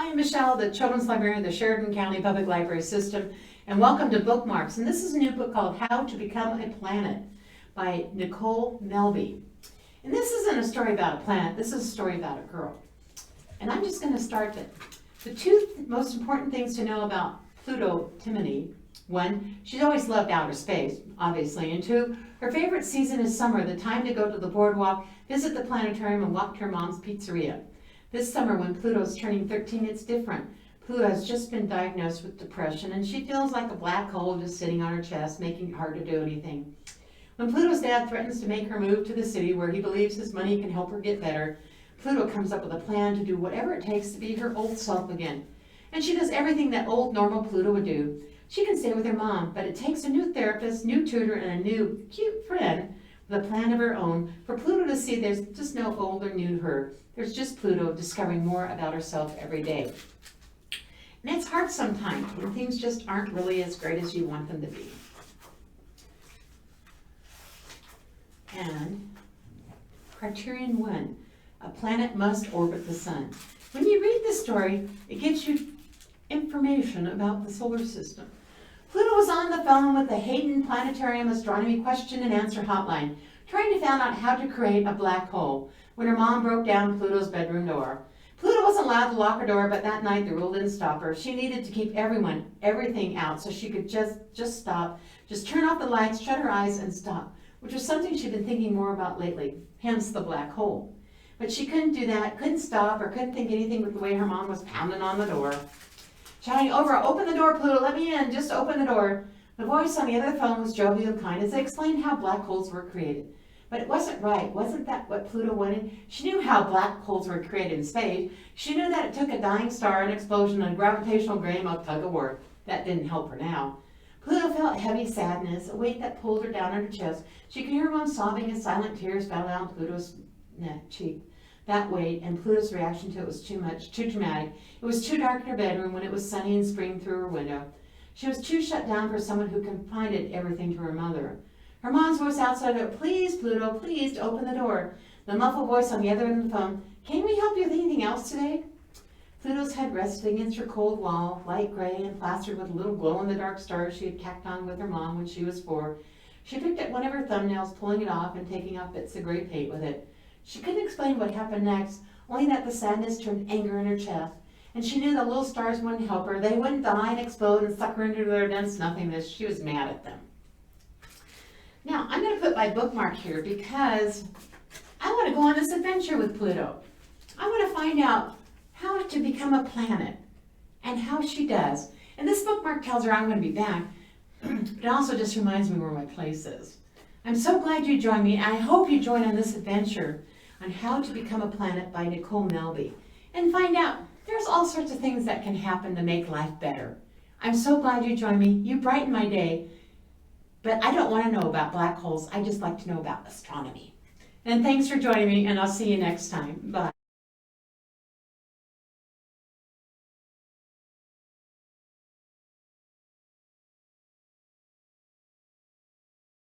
I am Michelle, the Children's Librarian of the Sheridan County Public Library System, and welcome to Bookmarks. And this is a new book called How to Become a Planet by Nicole Melleby. And this isn't a story about a planet, this is a story about a girl. And I'm just going to start the two most important things to know about Pluto Timony. One, she's always loved outer space, obviously. And two, her favorite season is summer, the time to go to the boardwalk, visit the planetarium, and walk to her mom's pizzeria. This summer, when Pluto's turning 13, it's different. Pluto has just been diagnosed with depression, and she feels like a black hole just sitting on her chest, making it hard to do anything. When Pluto's dad threatens to make her move to the city where he believes his money can help her get better, Pluto comes up with a plan to do whatever it takes to be her old self again. And she does everything that old normal Pluto would do. She can stay with her mom, but it takes a new therapist, new tutor, and a new cute friend with a plan of her own for Pluto to see there's just no old or new her. There's just Pluto discovering more about herself every day. And it's hard sometimes when things just aren't really as great as you want them to be. And Criterion 1, a planet must orbit the sun. When you read this story, it gives you information about the solar system. Pluto was on the phone with the Hayden Planetarium Astronomy Question and Answer Hotline, trying to find out how to create a black hole, when her mom broke down Pluto's bedroom door. Pluto wasn't allowed to lock her door, but that night the rule didn't stop her. She needed to keep everything out so she could just stop, just turn off the lights, shut her eyes, and stop, which was something she'd been thinking more about lately, hence the black hole. But she couldn't do that, couldn't stop, or couldn't think anything with the way her mom was pounding on the door. Shouting over, "Open the door, Pluto, let me in, just open the door." The voice on the other phone was jovial and kind as they explained how black holes were created. But it wasn't right. Wasn't that what Pluto wanted? She knew how black holes were created in space. She knew that it took a dying star, an explosion, and a gravitational grain of tug of war. That didn't help her now. Pluto felt heavy sadness, a weight that pulled her down on her chest. She could hear her mom sobbing as silent tears fell down Pluto's cheek. That weight and Pluto's reaction to it was too much, too dramatic. It was too dark in her bedroom when it was sunny and spring through her window. She was too shut down for someone who confided everything to her mother. Her mom's voice outside her, "Please, Pluto, please open the door." The muffled voice on the other end of the phone, "Can we help you with anything else today?" Pluto's head rested against her cold wall, light gray and plastered with little glow-in-the-dark stars she had tacked on with her mom when she was 4. She picked at one of her thumbnails, pulling it off and taking off bits of gray paint with it. She couldn't explain what happened next, only that the sadness turned anger in her chest. And she knew the little stars wouldn't help her. They wouldn't die and explode and suck her into their dense nothingness. She was mad at them. Now, I'm going to put my bookmark here because I want to go on this adventure with Pluto. I want to find out how to become a planet and how she does. And this bookmark tells her I'm going to be back, but it also just reminds me where my place is. I'm so glad you joined me. I hope you join on this adventure on How to Become a Planet by Nicole Melleby and find out there's all sorts of things that can happen to make life better. I'm so glad you joined me. You brighten my day. But I don't want to know about black holes. I just like to know about astronomy. And thanks for joining me, and I'll see you next time. Bye.